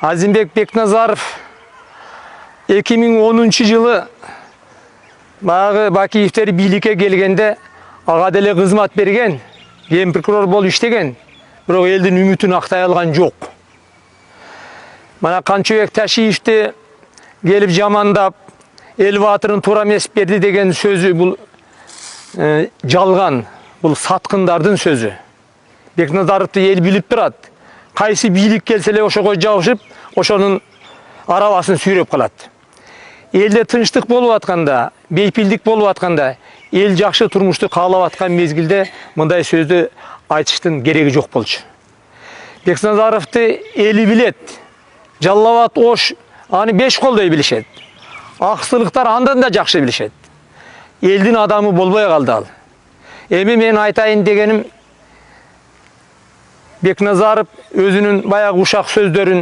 Азимбек Бекназаров 2010 жылы бағы Бакиевтер бийликке келгенде ага деле кызмат берген, ген прокурор болуп иштеген, бирок элдин үмүтүн актай алган жок. Мана Канчыбек Ташиевди келип жамандап, эл баатырын туура эмес берди деген сөзү бул жалган, бул саткындардын сөзү. Бекназаровду эл билип турат. Кайсы бийлик келсе эле ошого жабышып, ошонун арабасын сүйрөп калат. Элде тынчтык болуп атканда, бейпилдик болуп атканда, эл жакшы турмушту каалап аткан мезгилде мындай сөздү айтыштын кереги жок болчу. Бекназаровду эли билет. Жалал Абад, Ош аны 5 колдой билишет. Аксылыктар андан да жакшы билишет. Элдин адамы болбой калды ал. Эми мен айтайын дегеним, Бекназаров өзүнүн баягы ушак сөздөрүн,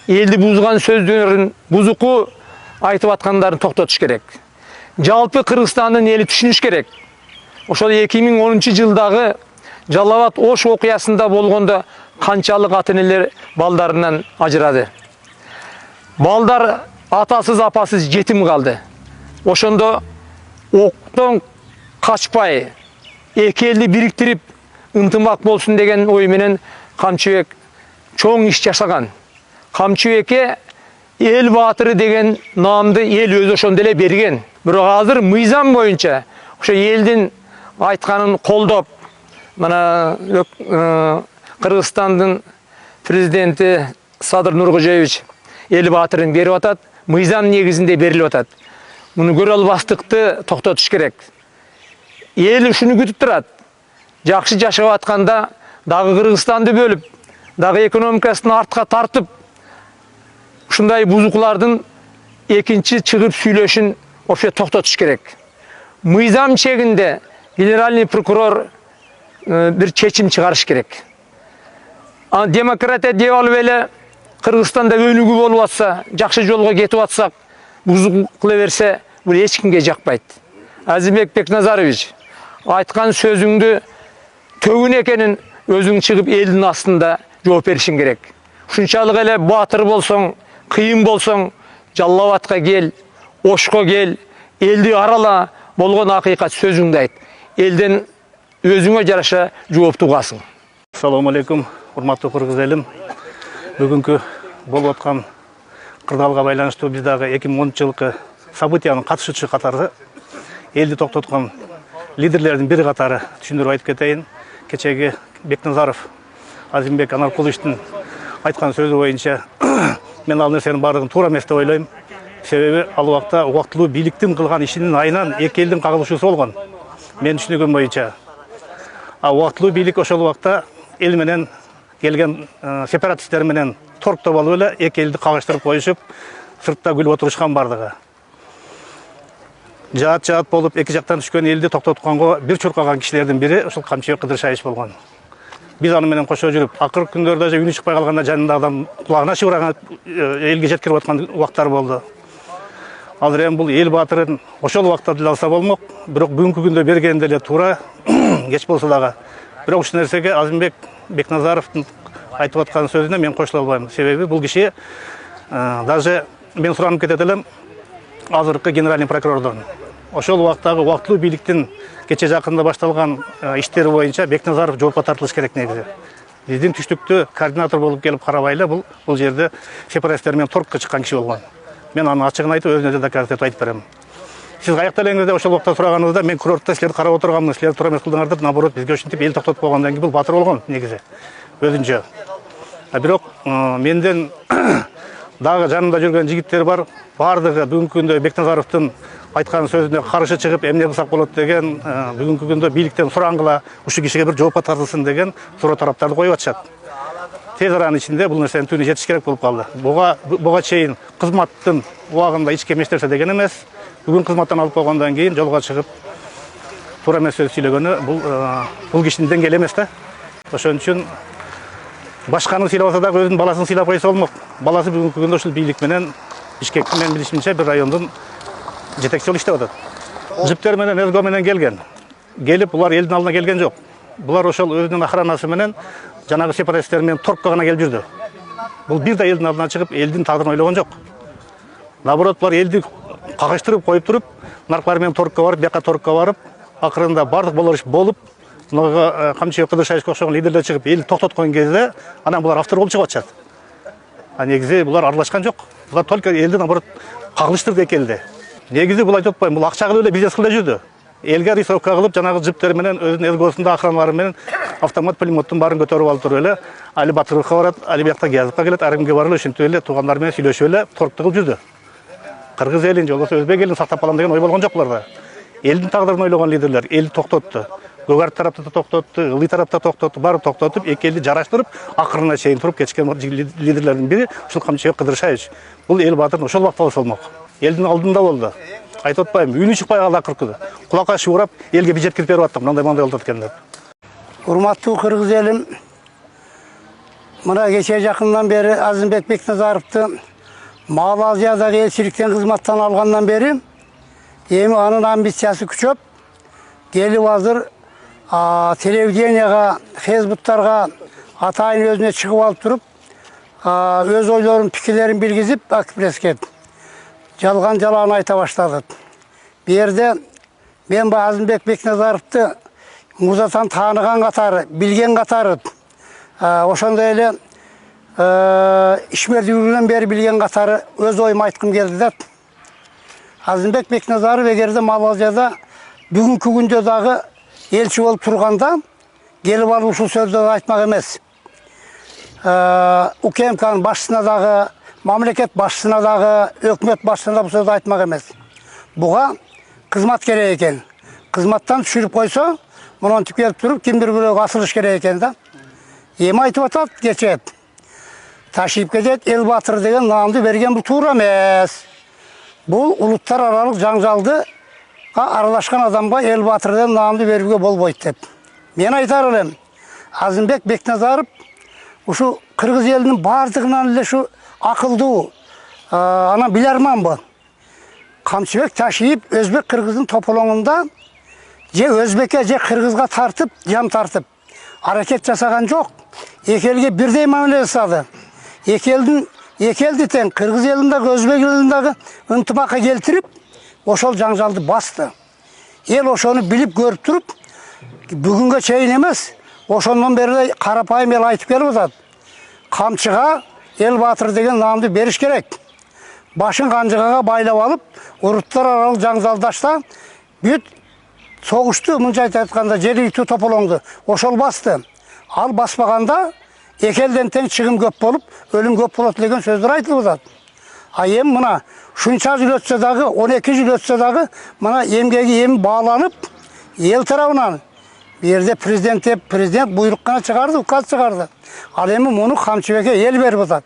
элди бузган сөздөрүн, бузуку айтып аткандарын токтотуш керек. Жалпы Кыргызстандын эли түшүнүш керек. Ошол 2010 жылдагы Жалал Абад Ош окуясында болгондо канчалык ата-энелер балдарынан ажырады. Балдар атасыз, апасыз жетим калды. Ошондо октон качпай, эки элди бириктирип ынтымак болсун деген ой менен Камчыбек чоң иш жашаган. Камчыбекке эл баатыры деген наамды эл өзү ошондо эле берген. Бирок азыр мыйзам боюнча ошо элдин айтканын колдоп, мана Кыргызстандын президенти Садыр Нуркожоевич эл баатырын берип атат, мыйзам негизинде берилип атат. Муну көрө албастыкты токтотуш керек. Эл ушуну күтүп турат. Жакшы жашап атканда дагы Кыргызстанды бөлүп, дагы экономикасын артка тартып, ушундай бузуклардын экинчи чыгып сүйлөшүн вообще токтотуш керек. Мыйзам чегинде генеральный прокурор бир чечим чыгарыш керек. Демократия деп алып эле Кыргызстанда өнүгүү болуп атса, жакшы жолго кетип атсак, бузук кыла берсе, бул эч кимге жакпайт. Азимбек Бекназарович, айткан сөзүңдү төгүн экенин өзүң чыгып элдин астында жооп беришиң керек. Ушунчалык эле баатыр болсоң, кыйын болсоң, Жалал Абадка кел, Ошко кел, элди арала, болгон акыйкат сөзүңдү айт. Элден өзүңө жараша жоопту угасың. Ассаламу алейкум, урматтуу кыргыз элим. Бүгүнкү болуп аткан кырдаалга байланыштуу биз дагы 2010 жылкы событиянын катышуучу катары элди токтоткон лидерлердин бири катары түшүндүрүп айтып кетейин. Кечеги Бекназаров Азимбек Анаркуловичтин айткан сөзү боюнча мен ал нерсенин баардыгын туура эмес деп ойлойм. Себеби ал убакта убактылуу бийликтин кылган ишинин айынан эки элдин кагылышуусу болгон. Мен түшүнүгүм боюнча. Убактылуу бийлик ошол убакта эл менен келген сепаратисттер менен торкто болуп эле эки элди кагыштырып коюшуп, сыртта күлүп отурушкан бардыгы. Жаат болуп эки жактан түшкөн элди токтотконго бир чуркаган кишилердин бири ошол Камчыбек Кыдыршаевич болгон. Биз аны менен кошо жүрүп, акыркы күндөрдө же үнү чыкпай калганда жанында адам кулагына шыбыраган элге жеткирип аткан убактар болду. Азыр эми бул эл баатырын ошол убакта деле алса болмок, бирок бүгүнкү күндө бергенде эле туура кеч болсо дагы. Бирок ушул нерсеге Азимбек Бекназаровдун айтып аткан сөзүнө мен кошула албайм. Себеби бул киши даже мен суранып кетет элем азыркы генеральный прокурордон. Ошол убактагы убактылуу бийликтин кече жакында башталган иштери боюнча Бекназаров жоопко тартылыш керек негизи. Биздин түштүктө координатор болуп келип карабай эле бул жерде сепаратисттер менен торкко чыккан киши болгон. Мен аны ачыгын айтып, өзүнө да доказательство айтып берем. Сиз каякталеңизде ошол убакта сураганыңызда мен курортто силерди карап отурганмын, силер туура эмес кылдыңар деп, наоборот, бизге ушинтип эл токтотуп койгондон кийин бул баатыр болгон негизи өзүнчө. Бирок менден дагы жанымда жүргөн жигиттер бар. Бардыгы бүгүнкү күндө Бекназаровдун айткан сөзүнө каршы чыгып, эмне кылсак болот деген, бүгүнкү күндө бийликтен сурангыла, ушул кишиге бир жоопко тартылсын деген суроо тараптарды коюп атышат. Тез аранын ичинде бул нерсенин түбүнө жетиш керек болуп калды. Буга чейин кызматтын убагында эч ким эч нерсе деген эмес. Бүгүн кызматтан алып койгондон кийин жолго чыгып туура эмес сөз сүйлөгөнү бул кишинин деңгээли эмес да. Ошон үчүн башканы сыйлабаса дагы өзүнүн баласын сыйлап койсо болмок. Баласы бүгүнкү күндө ушул бийлик менен Бишкектин мен билишимче бир райондун жетекчи болуп иштеп атат. Жиптер менен СГО менен келген. Келип булар элдин алдына келген жок. Булар ошол өзүнүн охранасы менен жанагы сепаратисттер менен торкко гана келип жүрдү. Бұл бир да елдің алдына шығып, елдің тағдырын ойлаған жоқ. Наоборот, бұлар елді қағыштырып қойып тұрып, нарықларымен торыққа барып, бияққа торыққа барып, ақырында бардық болар іш болып, мынаға Қамчыбек Қыдыршайышқа ұқсаған лидерлер шығып, елді тоқтатқан кезде, анан бұлар автор болып шығып жатады. Негізі бұлар аралашқан жоқ. Бұлар только елді наоборот қағылыштырды келді. Негізі бұл айтып отпаймын, бұл ақша қылып бизнес қылып жүрді. Елге рисовка қылып, жаңағы жіптерменен, өзінің элгосында охраналарымен автомат пулеметтің барын көтеріп алып тұр өлі. Али Батырлыққа барады, Али Бияқта Гязовқа келеді, Арымге барылы үшін төлі туғандармен сөйлесіп өлі, торықты қылып жүрді. Қырғыз елін, жолдасы Өзбек елін сақтап қалам деген ой болған жоқ бұларда. Елдің тағдырын ойлаған лидерлер, елді тоқтатты. Көгарт тарапта да тоқтатты, Ылый тарапта тоқтатты, барып тоқтатып, екі елді жараштырып, ақырына шейін тұрып кеткен лидерлердің бірі ушул Қамчыбек Қыдыршайыш. Бұл ел батырын ошол вакытта болмақ. Елдің алдында болды. Айтып отпаймын, үйүнү шықпай қалды ақыркыды. Құлаққа шуырап, елге бюджет кіріп беріп аттым, мынандай олды екен деп. Урматтуу кыргыз элим, мына кече жакындан бери Азимбек Бекназаровду Малайзиядагы элчиликтен кызматтан алгандан бери эми анын амбициясы күчөп, келип азыр телевиденияга, фейсбуктарга атайын өзүнө чыгып алып туруп, өз ойлорун, пикирлерин билгизип, акпреске жалган жалаан айта баштады. Бу жерде мен бу Азимбек Бекназаровду музатан тааныган катары, билген катары, ошондой эле ишмердүүлүгүнөн бери билген катары өз оюмду айткым келди да. Азимбек Бекназаров эгерде Малайзияда бүгүнкү күндө дагы элчи болуп турганда келип алып ушул сөздөрдү айтмак эмес. УКМКнын башчысына дагы, мамлекет башчысына дагы, өкмөт башчысына да бул сөздү айтмак эмес. Буга кызмат керек экен. Кызматтан түшүрүп койсо, монтип келип туруп, кимдир бирөө асылыш керек экен да. Эми айтып атат кече. Ташип кетет, эл батыры деген наамды берген бул туура эмес. Бул улуттар аралык жаңжалды аралашкан адамга эл батыры деген наамды берүүгө болбойт деп. Мен айтар элем, Азимбек Бекназаров ушу кыргыз элинин бардыгынан эле ушу акылдуу, анан билерман бу. Камчыбек Ташип өзбек кыргыздын тополоңунда же өзбекке же кыргызга тартып, жам тартып аракет жасаган жок. Эки элге бирдей мамиле жасады. Эки элди тең кыргыз элиндеги, өзбек элиндеги ынтымакка келтирип, ошол жаңжалды басты. Эл ошону билип көрүп туруп, бүгүнгө чейин эмес, ошондон бери карапайым эл айтып келип атат. Камчыга эл батыры деген наамды бериш керек. Башын канжыгага байлап алып, уруттар аралык жаңжалдашта бүт согушту, мынча айтканда жергиликтүү тополоңду ошол басты. Ал баспаганда эки элден тең чыгым көп болуп, өлүм көп болот деген сөздөр айтылып атат. Эми мына шунча жыл өтсө дагы, 12 жыл өтсө дагы, мына эмгеги эми бааланып, эл тарабынан бу жерде президент буйрук гана чыгарды, указ чыгарды. Ал эми муну Камчыбекке эл берип атат.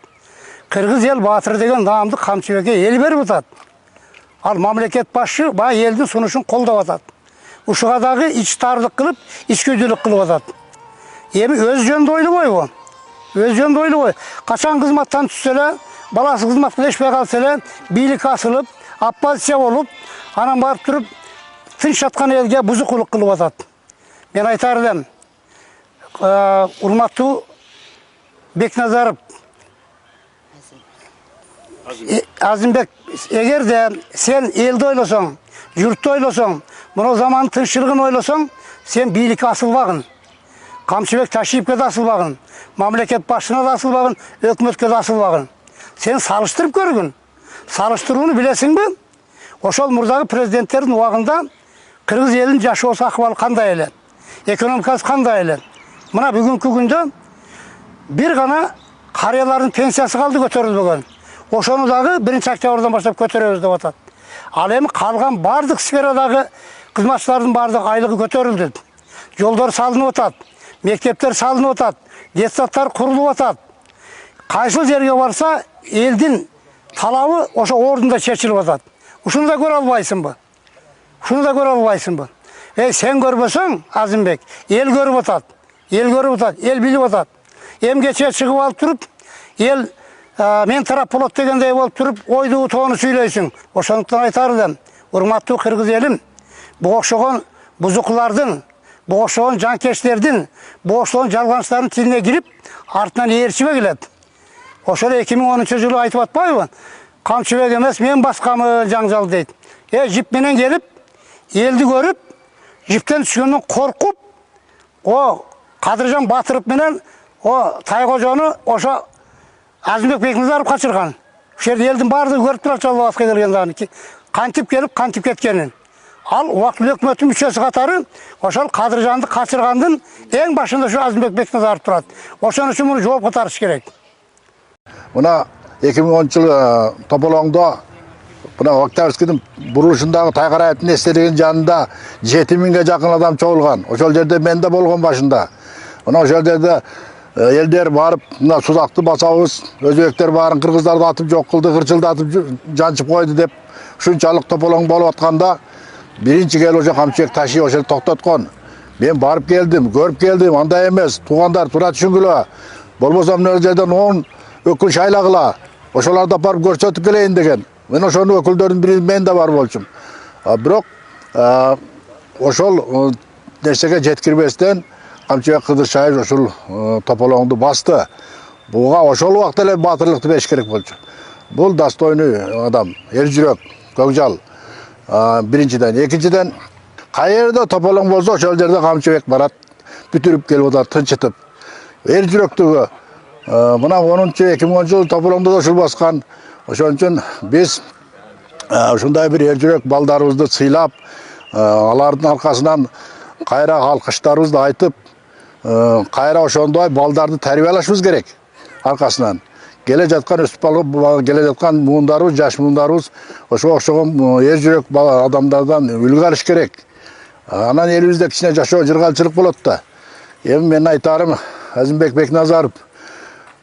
Кыргыз эл батыры деген наамды Камчыбекке эл берип атат. Ал мамлекет башчы баа элдин сунушун колдоп атат. Ушуга дагы ич тарлык кылып, ичкүдүлүк кылып атат. Эми өз жөнүндө ойлобойбу? Өз жөнүндө ойлобой. Качан кызматтан түшсө эле, баласы кызматка ишпей калса эле, бийлик асылып, оппозиция болуп, анан барып туруп, тынч жаткан элге бузукулук кылып атат. Мен айтар элем, урматтуу Бекназаров, Азимбек, эгерде сен элди ойлосоң, журтту ойлосоң, мына замандын тынччылыгын ойлосоң, сен бийликке асылбагын. Камчыбек Ташипке да асылбагын, мамлекет башчысына да асылбагын, өкмөткө да асылбагын. Сен салыштырып көргүн. Салыштырууну билесиңби? Ошол мурдагы президенттердин убагында кыргыз элинин жашоосу акыбалы кандай эле? Экономикасы кандай эле? Мына бүгүнкү күндө бир гана карыялардын пенсиясы калды көтөрүлбөгөн. Ошону дагы 1-октябрдан баштап көтөрөбүз деп атат. Ал эми калган бардык сферадагы кызматчылардын бардык айлыгы көтөрүлдү. Жолдор салынып атат, мектептер салынып атат, детсадтар курулуп атат. Кайсыл жерге барса элдин талабы ошо ордунда чечилип атат. Ушуну да көрө албайсыңбы? Ушуну да көрө албайсыңбы? Сен көрбөсөң, Азимбек, эл көрүп атат. Эл көрүп атат, эл билип атат. Эмгече чыгып алып туруп, эл мен тарап болот дегендей болуп туруп, ойду тоону сүйлөйсүң. Ошондуктан айтар элем, урматтуу кыргыз элим, буга окшогон бузукулардын, буга окшогон жанкечтердин, буга окшогон жалганчтардын тилине кирип, артынан ээрчибе келет. Ошол 2010 жылы айтып атпайбы? Камчыбек эмес, мен баскамы жаңжал дейт. Жип менен келип, элди көрүп, жиптен түшкөндөн коркуп, о Кадыржан Батыров менен о Тайкожону ошо Азимбек Бекназаров качырган. Ошол жерде элдин баардыгы көрүп турат Жалбаска келгендерин. Кантип келип, кантип кеткенин. Ал убактылуу өкмөттүн мүчөсү катары ошол Кадыржанды качыргандын эң башында ошо Азимбек Бекназаров турат. Ошон үчүн муну жоопко тартыш керек. Мына 2010 жылы Тополоңдо мына Октябрьскийдин бурулушундагы Тайкараевдин эстелигинин жанында 7000ге жакын адам чогулган. Ошол жерде мен да болгон башында. Мына ошол жерде элдер барып, мына Сузакты басабыз, өзбектер баарын кыргыздарды атып жок кылды, кырчылдатып жанчып койду деп ушунчалык Тополоң болуп атканда биринчи келип ошо Камчыбек Ташиев ошол токтоткон. Мен барып келдим, көрүп келдим, андай эмес. Туугандар тура түшүнгүлө. Болбосо мына жерден 10 өкүл шайлагыла. Ошоларды апарып көрсөтүп келейин деген. Мен ошонун өкүлдөрүнүн бири мен да бар болчумун. Бирок ошол нерсеге жеткирбестен Камчыбек Кыдыршаев ошол Тополоңду басты. Буга ошол убакта эле батырлыкты бериш керек болчу. Бул достойный адам, эл жүрөк, көкжал. Биринчиден, экинчиден кайерде Тополоң болсо ошол жерде Камчыбек барат, бүтүрүп келип атат, тынчытып. Эл жүрөктүгү мына 2010 жылы Тополоңдо да ушул баскан. Ошон үчүн биз ушундай бир эл жүрөк балдарыбызды сыйлап, алардын аркасынан кайра алкыштарыбызды айтып, кайра ошондой балдарды тарбиялашыбыз керек аркасынан. Келе жаткан өсүп келе жаткан муундарыбыз, жаш муундарыбыз ошо окшогон эл жүрөк адамдардан үлгү алыш керек. Анан элибизде кичине жашоо жыргалчылык болот да. Эми мен айтарым, Азимбек Бекназаров,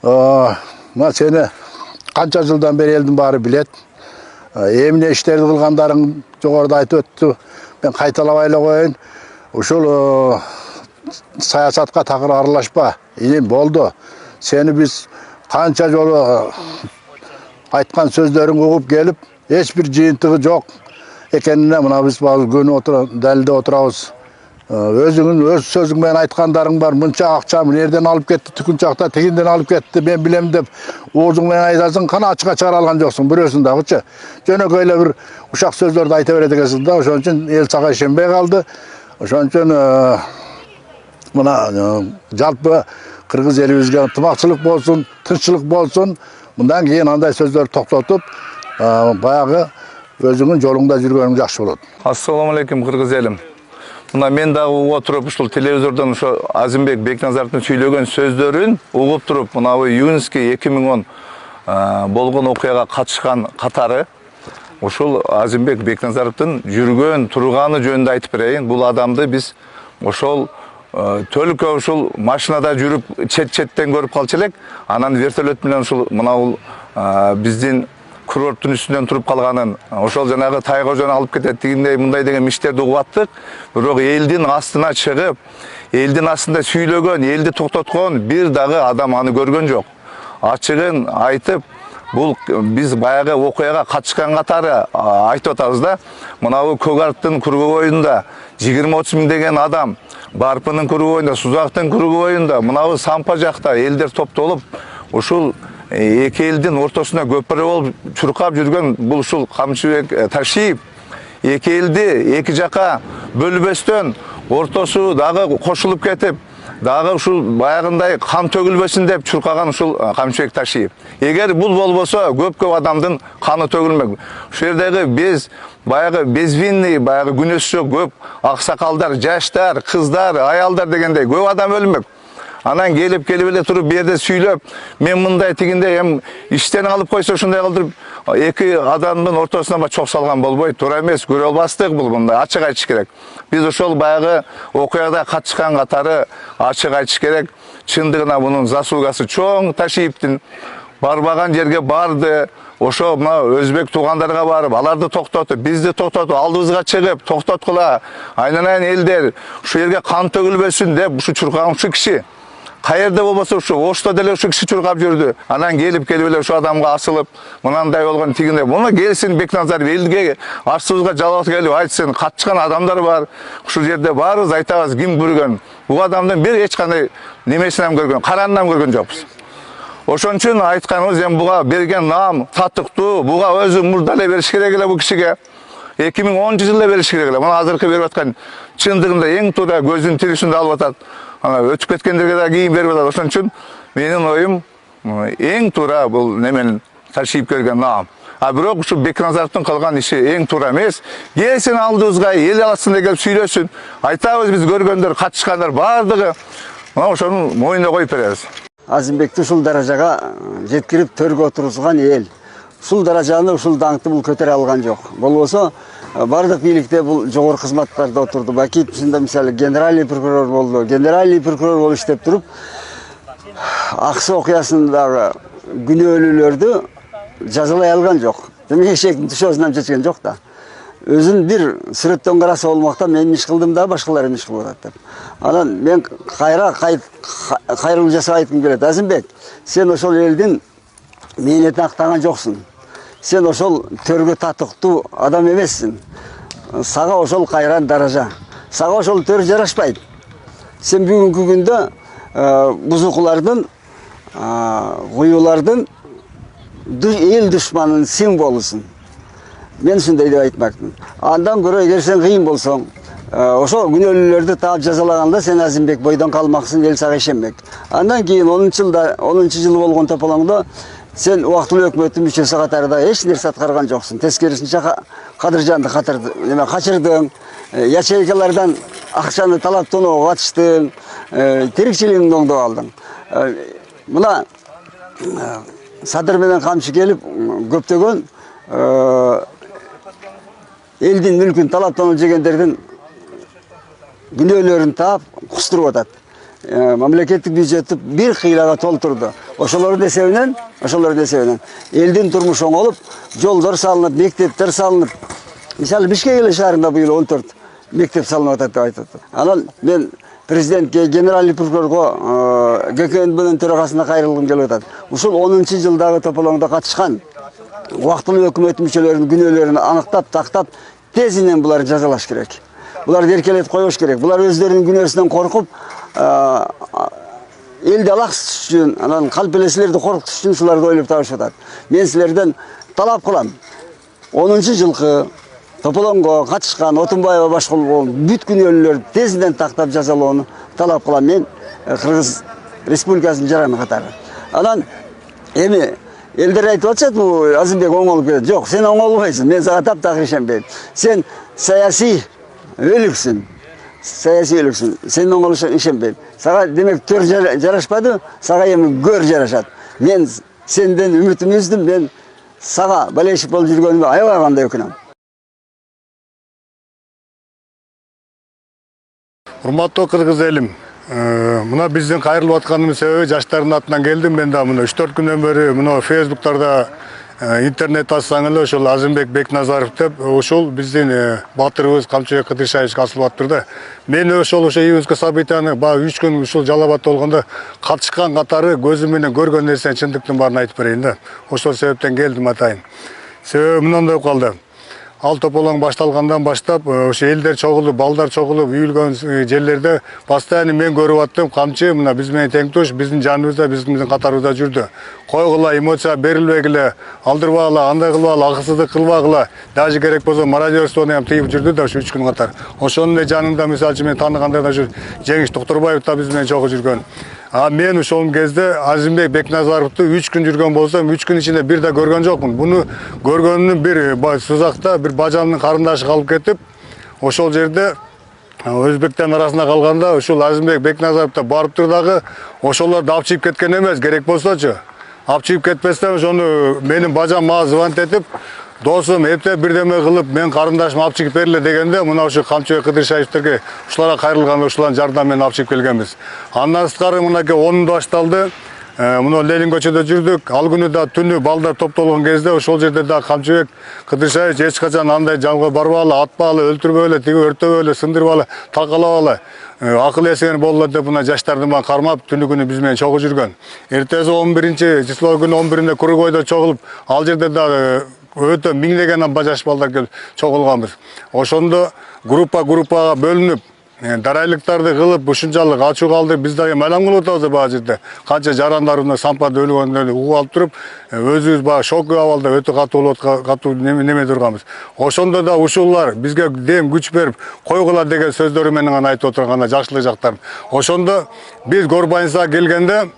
мына сени канча жылдан бери элдин баары билет. Эмне иштерди кылгандарың жогоруда айтып өттү. Мен кайталабай эле коеюн. Ушул саясатка такыр аралашпа. Иним болду. Сени биз канча жолу айткан сөздөрүң угуп келип, эч бир жыйынтыгы жок экенине мына биз күнү далилде отурабыз. Өзүңүн өз сөзүң менен айткандарың бар. Мынча акча эмнерден алып кетти, түкүнчакта тигинден алып кетти, мен билем деп оозуң менен айтасың, кана ачыкка чыгара алган жоксуң бирөөсүн дагычы. Жөнөкөй эле бир ушак сөздөрдү айта берет экенсиң да, ошон үчүн эл сага ишенбей калды. Ошон үчүн мына жалпы кыргыз элибизге ынтымакчылык болсун, тынччылык болсун. Мындан кийин андай сөздөрдү токтотуп, баягы өзүңүн жолуңда жүргөнүң жакшы болот. Ассаламу алейкум кыргыз элим. Мына мен дагы угуп туруп ушул телевизордон ошо Азимбек Бекназаровдун сүйлөгөн сөздөрүн угуп туруп, мына июньский 2010 болгон окуяга катышкан катары ушул Азимбек Бекназаровдун жүргөн турганы жөнүндө айтып берейин. Бул адамды биз ошол төлкө ушул машинада жүрүп чет-четтен көрүп калчу элек. Анан вертолет менен ушул мына биздин курорттун үстүнөн туруп калганын, ошол жанагы Тайкожону алып кетет дегендей мындай деген миштерди угуп аттык. Бирок элдин астына чыгып, элдин астында сүйлөгөн, элди токтоткон бир дагы адам аны көргөн жок. Ачыгын айтып, бул биз баягы окуяга катышкан катары айтып атабыз да. Мынабу Көк-Арыктын кургу боюнда 20-30 миң деген адам, Барпынын кургу боюнда, Сузактын кургу боюнда, мынабу Сампа жакта элдер топтолуп, ушул эки элдин ортосуна көпүрө болуп чуркап жүргөн бул ушул Камчыбек Ташиев эки элди эки жака бөлбөстөн ортосу дагы кошулуп кетип, дагы ушул баягындай кан төгүлбөсүн деп чуркаган ушул Камчыбек Ташиев. Эгер бул болбосо көп адамдын каны төгүлмөк. Ушул жердеги без баягы безвинный, баягы күнөөсү көп аксакалдар, жаштар, кыздар, аялдар дегендей көп адам өлмөк. Анан келип эле туруп берде сүйлөп, мен мындай тигиндей эм иштен алып койсо ушундай кылдырып эки адамдын ортосуна чок салган болбойт. Туура эмес, көрө албастык бул, мындай ачык айтыш керек. Биз ошол баягы окуяда катышкан катары ачык айтыш керек. Чындыгына мунун заслугасы чоң. Ташиевдин барбаган жерге барды. Ошо мына өзбек туугандарга барып, аларды токтотуп, бизди токтотуп, алдыбызга чыгып, токтоткула. Айнанайын элдер ушу жерге кан төгүлбөсүн деп ушу чуркаган ушу киши. Кайерде болбосо ушу Ошто деле ушу киши чуркап жүрдү. Анан келип эле ушу адамга асылып, мынандай болгон тигиндей. Муну келсин Бекназаров элге артыбызга жалоот келип айтсын, катышкан адамдар бар. Ушул жерде баарыбыз айтабыз ким көргөн. Бул адамдын бир эч кандай немесинен көргөн, каранынан көргөн жокпуз. Ошон үчүн айтканыбыз эми буга берген наам татыктуу, буга өзү мурда эле бериш керек эле бу кишиге. 2010-жылы бериш керек эле. Мына азыркы берип аткан чындыгында эң туура көздүн тиришинде алып атат. Ана өтүп кеткендерге да кийин берип атат. Ошон үчүн менин оюм эң туура бул неменин ташыйып келген наам. А бирок ушу Бекназаровдун кылган иши эң туура эмес. Келсин алдыбызга, эл арасында келип сүйлөсүн. Айтабыз биз көргөндөр, катышкандар бардыгы. Мына ошону моюнда коюп беребиз. Азимбекти ушул даражага жеткирип төргө отургузган эл. Ушул даражаны, ушул даңкты бул көтөрө алган жок. Болбосо бардык бийликте бул жогорку кызматтарда отурду. Бакиевичинде мисалы генеральный прокурор болду. Генеральный прокурор болуп иштеп туруп Аксы окуясындагы күнөөлүүлөрдү жазалай алган жок. Демек эшектин тушоосунан чечкен жок да. Өзүн бир сүрөттөн караса болмокта мен иш кылдым да башкалар иш кылып атат деп. Анан мен кайрылуу жасап айткым келет. Азимбек, сен ошол элдин мээнетин актаган жоксуң. Сен ошол төргө татыктуу адам эмессиң. Сага ошол кайран даража. Сага ошол төр жарашпайт. Сен бүгүнкү күндө бузукулардын, куюлардын эл душманынын символусуң. Мен ушундай деп айтмакмын. Андан көрө эгер сен кыйын болсоң, ошол күнөөлүүлөрдү таап жазалаганда сен Азимбек бойдон калмаксың, эл сага ишенбек. Андан кийин 10-жылы болгон тополоңдо сен убактылуу өкмөттүн мүчөсү катарында эч нерсе аткарган жоксуң. Тескерисинче Кадыржанды качырдың, ячейкалардан акчаны талаптоого катыштың, тирикчилигиңди оңдоп алдың. Мына Садыр менен камчы келип көптөгөн элдин мүлкүн талаптанып жегендердин күнөөлөрүн таап кустуруп атат. Мамлекеттик бюджетти бир кыйлага толтурду. Ошолордун эсебинен элдин турмушу оңолуп, жолдор салынып, мектептер салынып. Мисалы Бишкек шаарында быйыл 14 мектеп салынып атат деп айтат. Анан мен президентке, генеральный прокурорго, ГКНБнын төрагасына кайрылгым келип атат. Ушул 10-жылдагы тополоңдо катышкан убактылуу өкмөт мүчөлөрүнүн күнөөлөрүн аныктап, тактап, тезинен буларды жазалаш керек. Буларды эркелетип коюш керек. Булар өздөрүнүн күнөөсүнөн коркуп, элди алаксытыш үчүн, анан калп элесилерди коркутуш үчүн ушуларды ойлоп табышып атат. Мен силерден талап кылам. 10-жылкы тополоңго катышкан Отунбаева башкарган бүт күнөөлүүлөрдү тезинен тактап жазалоону талап кылам мен Кыргыз Республикасынын жараны катары. Анан эми элдер айтып атышат, бул Азимбек оңолуп кетет. Жок, сен оңолбойсуң. Мен сага таптакыр ишенбейм. Сен саясий өлүксүң. Сен оңолуп ишенбейм. Сага демек төр жарашпады, сага эми көр жарашат. Мен сенден үмүтүмдү үздүм, мен сага балешик болуп жүргөнүмө аябагандай өкүнөм. Урматтуу кыргыз элим, мына биздин кайрылып атканыбыздын себеби жаштардын атынан келдим. Мен да мына 3-4 күндөн бери мына Facebook'тарда интернет ачсаң эле ошол Азимбек Бекназаров деп ошол биздин батырыбыз Камчыбек Кыдыршаевич асылып аттырды. Мен ошол июньский событияны баягы 3 күн ушул Жалал Абадта болгондо катышкан катары көзүм менен көргөн нерсенин чындыктын баарын айтып берейин да. Ошол себептен келдим атайын. Себеби мындай калды. Ал тополоң башталгандан баштап ошо элдер чогулуп, балдар чогулуп үйүлгөн жерлерде постоянно мен көрүп аттым. Камчы мына биз менен теңдош, биздин жаныбызда, биздин катарыбызда жүрдү. Койгула, эмоция берилбегиле, алдырбагыла, андай кылбагыла, акысыздык кылбагыла, даже керек болсо мародерствону ham тыйып жүрдү да ушу 3 күн катар. Ошонун эле жанында мисалы үчүн мен тааныгандарда ушу Жеңиш Токторбаев да биз менен чогуу жүргөн. Мен ошол кезде Азимбек Бекназаровду 3 күн жүргөн болсом, 3 күн ичинде бир да көргөн жокмун. Буну көргөнүн бир сузакта бир бажамдын карындашы калып кетип, ошол жерде өзбектен арасында калганда ушул Азимбек Бекназаровда барыптыр дагы ошолорду алып чыгып кеткен эмес, керек болсочу. Алып чыгып кетпестен ошону менин бажам мага звонить этип, досум эптеп бирдеме кылып мен карындашым алып чыгып берле дегенде, мына ушу Камчыбек Кыдыршаевтерге ушуларга кайрылганда ушулардын жардамы менен алып чыгып келгенбиз. Андан сырткары мынакей 10 башталды. Мына Ленин көчөдө жүрдүк. Ал күнү да түнү балдар топтолгон кезде ошол жерде да Камчыбек Кыдыршаевич эч качан андай жалга барбагыла, атпагыла, өлтүрбөгүлө, тиги өртөбөгүлө, сындырбагыла, такалабагыла, акыл эсиңер болду деп мына жаштардын баарын кармап түнү күнү биз менен чогуу жүргөн. Эртеси 11-число күнү 11-inde Кургойдо чогулуп, ал жерде да өтө миңдеген жаш балдар келип чогулганбыз. Ошондо группага бөлүнүп дарайлыктарды кылып ушунчалык ачуу калды, биз дагы малам кылып атабыз баа жерде. Канча жарандарына сампада өлгөндөрдү угуп алып туруп, өзүбүз баа шок абалда өтө катуу неме турганбыз. Ошондо да ушулар бизге дем күч берип, койгула деген сөздөрү менен гана айтып отурганда жакшылык жактарын. Ошондо биз Горбайнсага келгенде,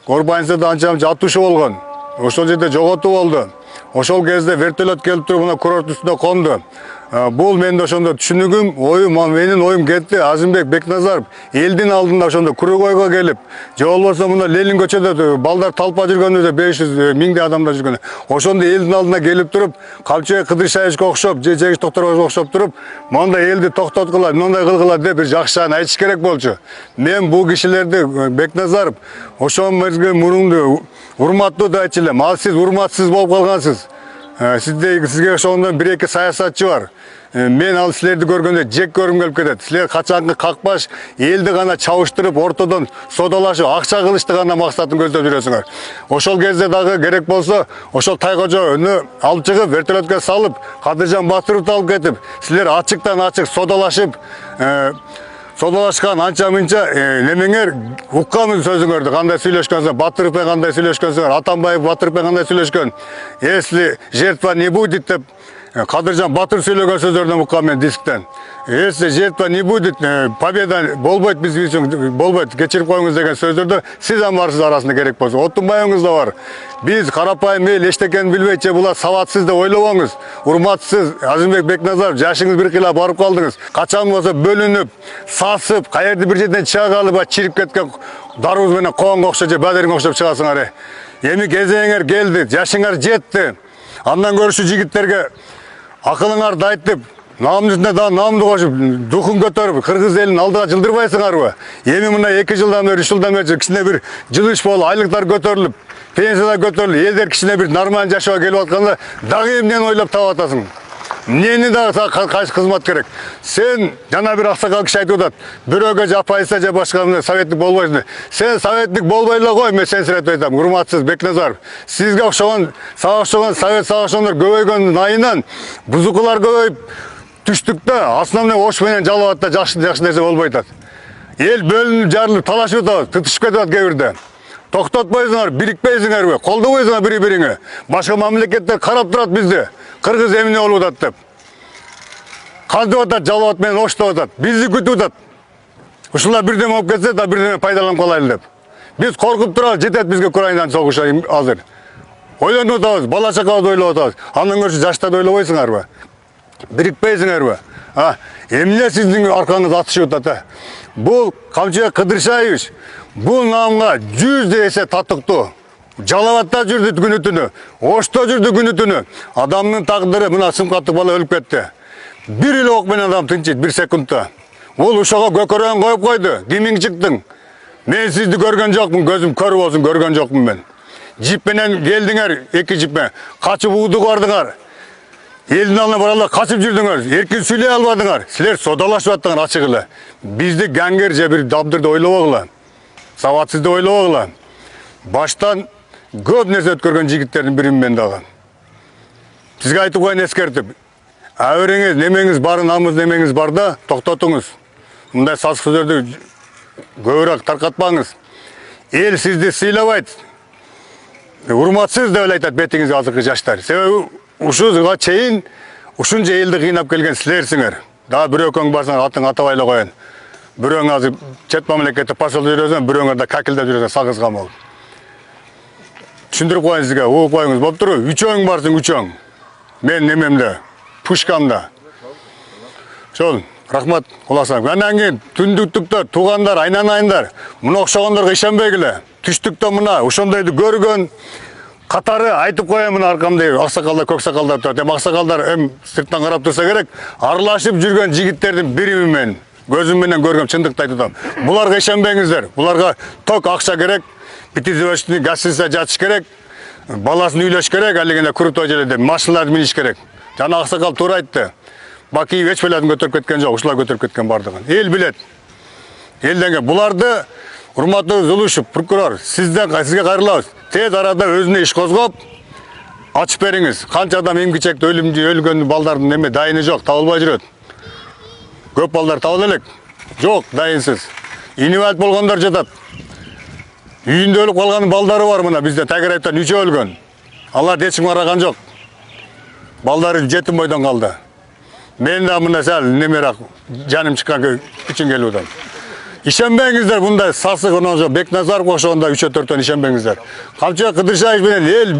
Горбайнсада анча жатушу болгон. Ошол жерде жоготуу болду. Ошол кезде вертолет келип туруп мына курорт үстүнө конду. Бул менде ошондо түшүнүгүм, оюм, менин оюм кетти. Азимбек Бекназаров элдин алдында ошондо Курugойго келип, же болбосо мына Ленин көчөдө балдар талпа жүргөндө 500 миңдей адамдар жүргөн. Ошондо элдин алдына келип туруп, Камчыбек Кыдыршаевичке окшоп, же Жегиш Токторовго окшоп туруп, мондай элди токтоткула, мындай кылгыла деп бир жакшысын айтыш керек болчу. Мен бул кишилерди Бекназаров ошол мурунду урматтуу да айтчу элем. Ал сиз урматсыз болуп калгансыз. Сизге ошондон 1-2 саясатчы бар. Мен ал силерди көргөндө жек көрүм келип кетет. Силер качанкы какпаш элди гана чабыштырып, ортодон содалашып, акча кылышты гана максатын көздөп жүрөсүңөр. Ошол кезде дагы керек болсо, ошол Тайкожону алып чыгып, вертолетке салып, Кадыржан Батыровду алып кетип, силер ачыктан ачык содалашып, содалашкан анча-мынча немеңер укканбыз сөзүңөрдү. Кандай сүйлөшкөнсүңөр, Батыров менен кандай сүйлөшкөнсүңөр, Атамбаев Батыров менен кандай сүйлөшкөн. Если жертва не будет деп Кадыржан Батыр сүйлөгөн сөздөрдөн уккан мен дисктен. Если жертва не будет, победа болбойт, биз үчүн болбойт, кечирип коюңуз деген сөздөрдө сиз амарсыз арасында керек болсо. Отунбаевыңыз да бар. Биз карапайым эл эчтекени билбейчи, булар сабатсыз деп ойлобоңуз. Урматсыз Азимбек Бекназаров, жашыңыз бир кыйла барып калдыңыз. Качан болсо бөлүнүп, сасып, каерде бир жерден чыга калып, чирип кеткен дарыбыз менен коонго окшоп же бадеринге окшоп чыгасыңар. Эми кезеңер келди, жашыңар жетти. Андан көрүшү жигиттерге акылыңарды айтып, намысына да намды кошуп, духун көтөрүп, кыргыз элин алдыга жылдырбайсыңарбы? Эми мына 2 жылдан бери, 3 жылдан бери кичине бир жылыш болуп, айлыктар көтөрүлүп, пенсияда көтөрүлүп, элдер кичине бир нормалдуу жашоого келип атканда, дагы эмнени ойлоп таап атасың? Эмнени дагы кайсы кызмат керек? Сен жана бир аксакал киши айтып атат, бирөөгө жапайса же башка советник болбойсуң. Сен советник болбой эле кой, мен сенсиретип айтам, урматсыз Бекназаров. Сизге окшогон, сага окшогон совет сагышондор көбөйгөндүн айынан бузукулар көбөйүп, түштүктө основной ош менен жалап атта жакшы нерсе болбой атат. Эл бөлүнүп, жарылып, талашып атат, тытышып кетип атат кээ бирде. Токтотпойсуңар, бирикпейсиңерби? Колдобойсуңар бири-бириңе. Башка мамлекеттер карап турат бизди. Кыргыз эмне болуп атат деп. Кантип атат, жалап менен оштоп атат. Бизди күтүп атат. Ушулар бирдеме болуп кетсе да бирдеме пайдаланып калайлы деп. Биз коркуп турабыз, жетет бизге Украинадан согуш азыр. Ойлонуп атабыз, бала чакабызды ойлоп атабыз. Андан көрсө жаштарды ойлобойсуңарбы? Бирикпейсиңерби? Эмне сиздин аркаңыз атышып атат? Бул Камчыбек Кыдыршаевич бул намга 100 эсе татыктуу. Жалаватта жүрдү күнү-түнү, Ошто жүрдү күнү-түнү. Адамдын тагдыры мына сымкаттык бала өлүп кетти. Бир эле ок менен адам тынчыйт, 1 секундта. Бул ушого көкөрөң коюп койду. Кимиң чыктың? Мен сизди көргөн жокмун, көзүм көрүп болсун, көргөн жокмун мен. Жип менен келдиңер, 2 жип менен. Качып ууду бардыңар. Элдин алдына баралар качып жүрдүңөр, эркин сүйлөй албадыңар. Силер содалашып аттыңар ачык эле. Бизди гангер же бир дабдырды ойлобогула. Сабатсызды ойлобогула. Баштан көп нерсе өткөргөн жигиттердин бирин мен дагы. Сизге айтып коюн эскертип. Абериңиз, немеңиз бар, намыс немеңиз бар да, токтотуңуз. Мындай сасык сөздөрдү көбүрөөк таркатпаңыз. Эл сизди сыйлабайт. Урматсыз деп айтат бетиңизге азыркы жаштар. Себеби ушуга чейин ушунча элди кыйнап келген силерсиңер. Дагы бирөөкөң барсаң атын атабай эле коюн. Бирөөң азыр чет мамлекетте пашалда жүрөсүң, бирөөңөр да какилде жүрөсүң, сагызган болуп. Түшүндүрүп коюн сизге, угуп коюңуз болуп турбу? 3 барсың, 3. Мен немемде, пушкамда. Ошол, рахмат, куласам. Андан кийин түндүктүктөр, туугандар, айнанайындар, мына окшогондорго ишенбегиле. Түштүктө мына ошондойду көргөн катары айтып коем мына аркамда аксакалдар, көк сакалдар турат. Аксакалдар эм сырттан карап турса керек, аралашып жүргөн жигиттердин биримин мен. Көзүм менен көргөм, чындыкты айтып атам. Буларга ишенбеңиздер. Буларга ток акча керек, питизовочный гостиница жатыш керек, баласын үйлөш керек, алегенде крутой жерде машиналарды миниш керек. Жана аксакал туура айтты. Бакиев эч белатын көтөрүп кеткен жок, ушулар көтөрүп кеткен бардыгын. Эл билет. Элденге буларды урматтуу Зулушев, прокурор, сизге кайрылабыз. Тез арада өзүнө иш козгоп, ачып бериңиз. Канча адам эмгичекте өлгөн балдардын эме дайыны жок, табылбай жүрөт. Көп балдар табыла элек. Жоқ, дайынсыз. Инвалид болғандар жатат. Үйінде өліп қалған балдары бар мына бізде Тәгірайыптан 3 өлген. Алар ешкім қараған жоқ. Балдары жетім бойдан қалды. Мен де мына сәл немерақ жаным шыққан үшін келуден. Ишенбеңіздер, бұнда сасық онан Бекназаров оқшауында 3-4-тен ишенбеңіздер. Қамчыбек Қыдыршаев менен ел,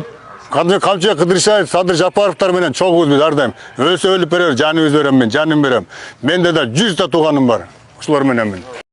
Қамчыбек Қыдыршаев, Садыр Жапаровтар менен чогуз біз ардайым. Өлсө өлүп берер, жаныбыз берем мен, жаным берем. Менде де 100 та туғаным бар. Ушулар менен мен.